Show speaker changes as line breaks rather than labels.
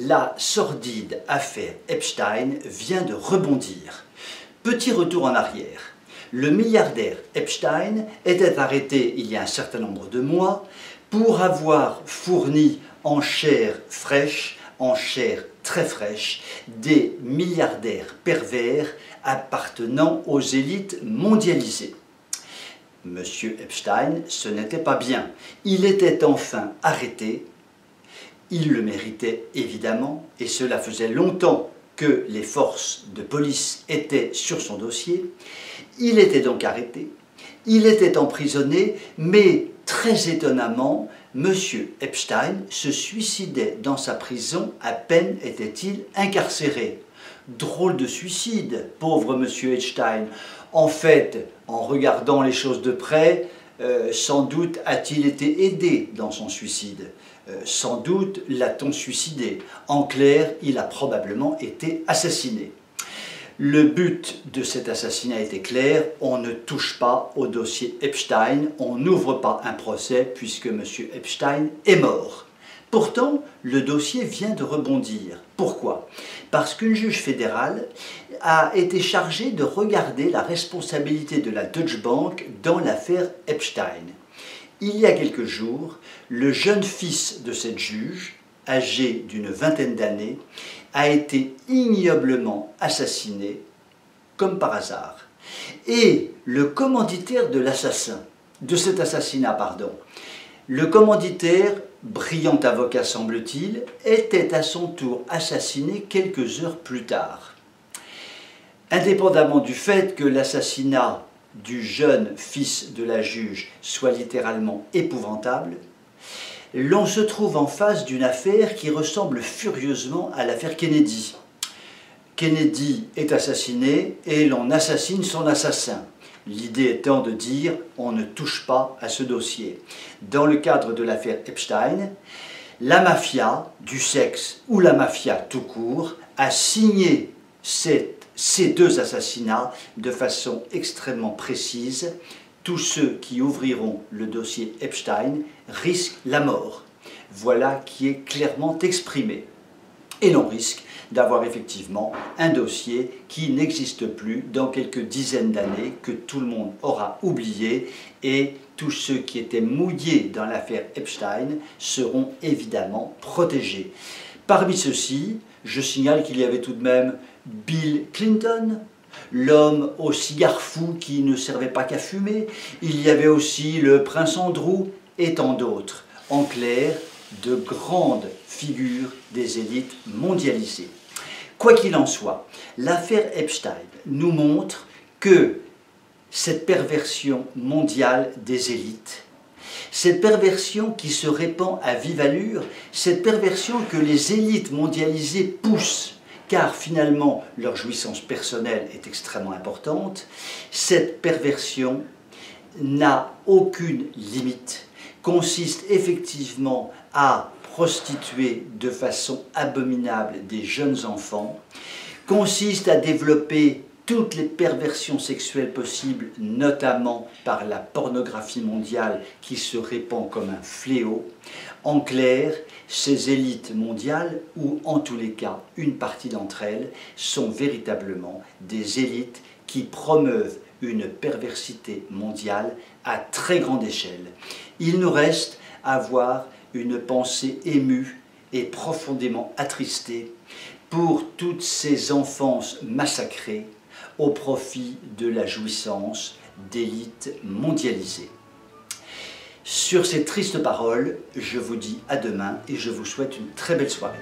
La sordide affaire Epstein vient de rebondir. Petit retour en arrière. Le milliardaire Epstein était arrêté il y a un certain nombre de mois pour avoir fourni en chair fraîche, en chair très fraîche, des milliardaires pervers appartenant aux élites mondialisées. Monsieur Epstein, ce n'était pas bien. Il était enfin arrêté. Il le méritait évidemment, et cela faisait longtemps que les forces de police étaient sur son dossier. Il était donc arrêté, il était emprisonné, mais très étonnamment, M. Epstein se suicidait dans sa prison à peine était-il incarcéré. Drôle de suicide, pauvre M. Epstein. En fait, en regardant les choses de près, sans doute a-t-il été aidé dans son suicide. Sans doute l'a-t-on suicidé. En clair, il a probablement été assassiné. Le but de cet assassinat était clair, on ne touche pas au dossier Epstein, on n'ouvre pas un procès puisque M. Epstein est mort. Pourtant, le dossier vient de rebondir. Pourquoi? Parce qu'une juge fédérale a été chargée de regarder la responsabilité de la Deutsche Bank dans l'affaire Epstein. Il y a quelques jours, le jeune fils de cette juge, âgé d'une vingtaine d'années, a été ignoblement assassiné, comme par hasard. Et le commanditaire de cet assassinat, le commanditaire, brillant avocat semble-t-il, était à son tour assassiné quelques heures plus tard. Indépendamment du fait que l'assassinat du jeune fils de la juge soit littéralement épouvantable, l'on se trouve en face d'une affaire qui ressemble furieusement à l'affaire Kennedy. Kennedy est assassiné et l'on assassine son assassin. L'idée étant de dire on ne touche pas à ce dossier. Dans le cadre de l'affaire Epstein, la mafia du sexe ou la mafia tout court a signé ces deux assassinats de façon extrêmement précise. Tous ceux qui ouvriront le dossier Epstein risquent la mort. Voilà qui est clairement exprimé. Et l'on risque d'avoir effectivement un dossier qui n'existe plus dans quelques dizaines d'années, que tout le monde aura oublié, et tous ceux qui étaient mouillés dans l'affaire Epstein seront évidemment protégés. Parmi ceux-ci, je signale qu'il y avait tout de même Bill Clinton, l'homme au cigare fou qui ne servait pas qu'à fumer. Il y avait aussi le prince Andrew et tant d'autres. En clair, de grandes figures des élites mondialisées. Quoi qu'il en soit, l'affaire Epstein nous montre que cette perversion mondiale des élites, cette perversion qui se répand à vive allure, cette perversion que les élites mondialisées poussent, car finalement leur jouissance personnelle est extrêmement importante, cette perversion n'a aucune limite, consiste effectivement à prostituer de façon abominable des jeunes enfants, consiste à développer toutes les perversions sexuelles possibles, notamment par la pornographie mondiale qui se répand comme un fléau. En clair, ces élites mondiales, ou en tous les cas une partie d'entre elles, sont véritablement des élites qui promeuvent une perversité mondiale à très grande échelle. Il nous reste à avoir une pensée émue et profondément attristée pour toutes ces enfances massacrées au profit de la jouissance d'élites mondialisées. Sur ces tristes paroles, je vous dis à demain et je vous souhaite une très belle soirée.